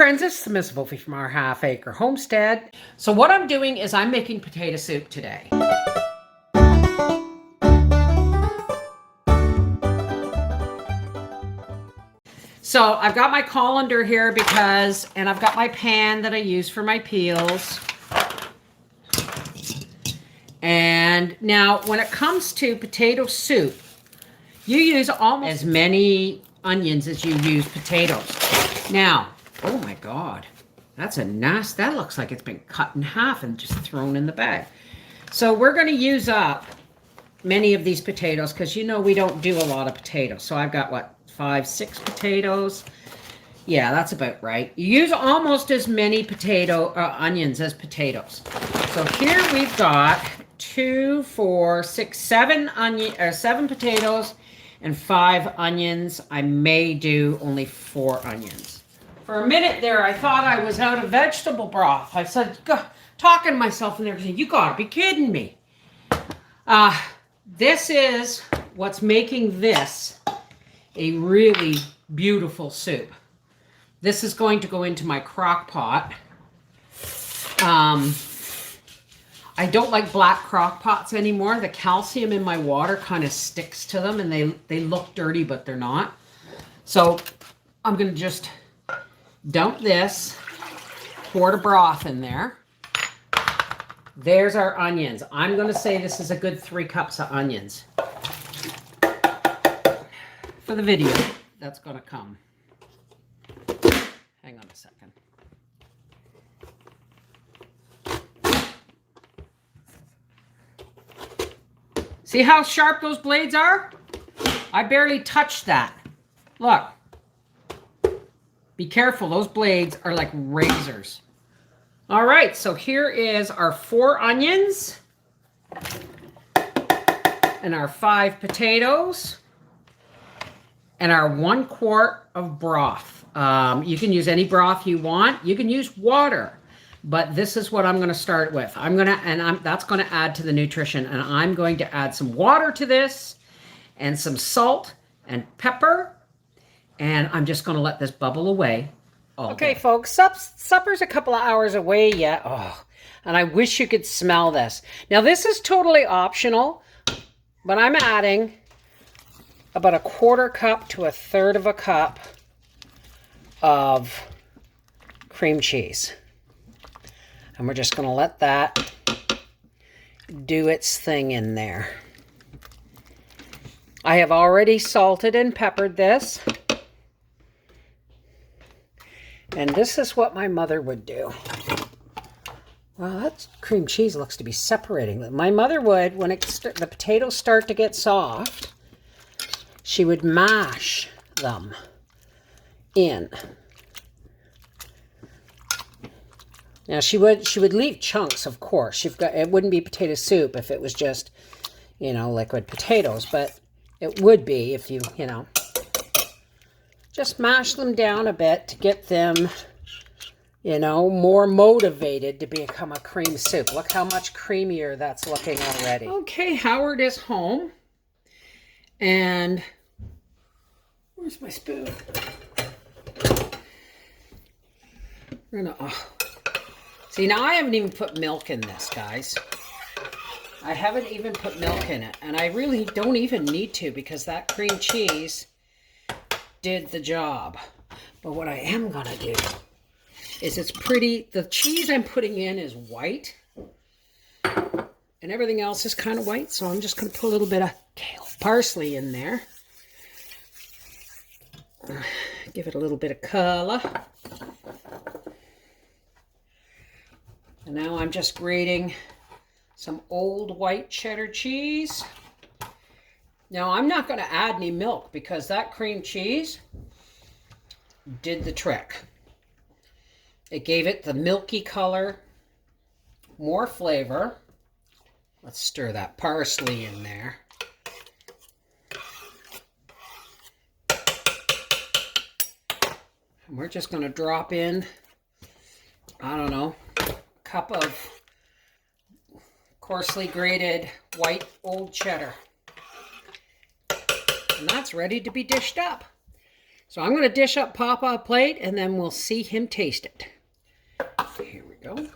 Friends, it's the Miss Wolfie from our Half Acre Homestead. So what I'm doing is I'm making potato soup today. So I've got my colander here and I've got my pan that I use for my peels. And now when it comes to potato soup, you use almost as many onions as you use potatoes. Now, oh my God. That's that looks like it's been cut in half and just thrown in the bag. So we're going to use up many of these potatoes because you know we don't do a lot of potatoes. So I've got, what, 5, 6 potatoes? Yeah, that's about right. You use almost as many onions as potatoes. So here we've got 2, 4, 6, 7 potatoes and 5 onions. I may do only 4 onions. For a minute there, I thought I was out of vegetable broth. I said, talking to myself in there, you gotta be kidding me. This is what's making this a really beautiful soup. This is going to go into my crock pot. I don't like black crock pots anymore. The calcium in my water kind of sticks to them and they look dirty, but they're not. So I'm gonna just dump this, pour the broth in there. There's our onions. I'm going to say this is a good 3 cups of onions. For the video, that's going to come. Hang on a second. See how sharp those blades are? I barely touched that. Look. Be careful, those blades are like razors. All right, so here is our 4 onions and our 5 potatoes and our 1 quart of broth. You can use any broth you want. You can use water, but this is what I'm going to start with. That's going to add to the nutrition, and I'm going to add some water to this and some salt and pepper. And I'm just going to let this bubble away. Okay, folks, supper's a couple of hours away yet. Oh, and I wish you could smell this. Now, this is totally optional, but I'm adding about 1/4 cup to 1/3 of a cup of cream cheese. And we're just going to let that do its thing in there. I have already salted and peppered this. And this is what my mother would do. Well, that cream cheese looks to be separating. My mother would, when the potatoes start to get soft, she would mash them in. Now she would leave chunks, of course. It wouldn't be potato soup if it was just, liquid potatoes, but it would be if you just mash them down a bit to get them, more motivated to become a cream soup. Look how much creamier that's looking already. Okay, Howard is home. And where's my spoon? See, now I haven't even put milk in this, guys. I haven't even put milk in it. And I really don't even need to because that cream cheese did the job. But what I am gonna do is it's pretty, the cheese I'm putting in is white and everything else is kind of white, so I'm just gonna put a little bit of kale parsley in there. Give it a little bit of color. And now I'm just grating some old white cheddar cheese. Now, I'm not going to add any milk because that cream cheese did the trick. It gave it the milky color, more flavor. Let's stir that parsley in there. And we're just going to drop in, I don't know, a cup of coarsely grated white old cheddar. And that's ready to be dished up. So I'm going to dish up Papa a plate, and then we'll see him taste it. Here we go.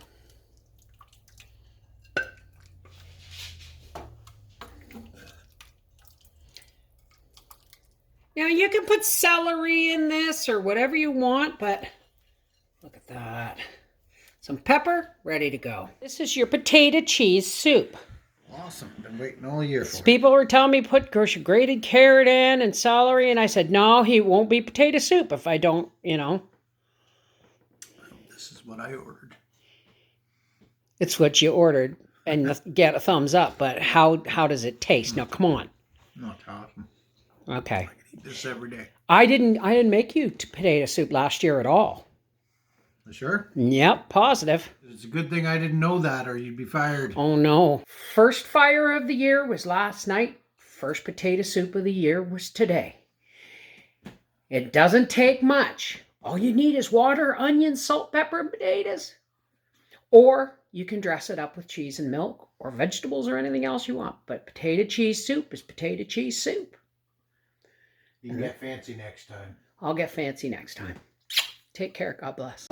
Now you can put celery in this or whatever you want, but look at that. Some pepper, ready to go. This is your potato cheese soup. Awesome. Been waiting all year for it. People were telling me put grated carrot in and celery, and I said, no, he won't be potato soup if I don't, you know. This is what I ordered. It's what you ordered, and get a thumbs up, but how does it taste? Now, come on. Not awesome. Okay. I can eat this every day. I didn't make you potato soup last year at all. Sure? Yep, positive. It's a good thing I didn't know that, or you'd be fired. Oh, no. First fire of the year was last night. First potato soup of the year was today. It doesn't take much. All you need is water, onions, salt, pepper, and potatoes. Or you can dress it up with cheese and milk or vegetables or anything else you want. But potato cheese soup is potato cheese soup. You can get fancy next time. I'll get fancy next time. Take care. God bless.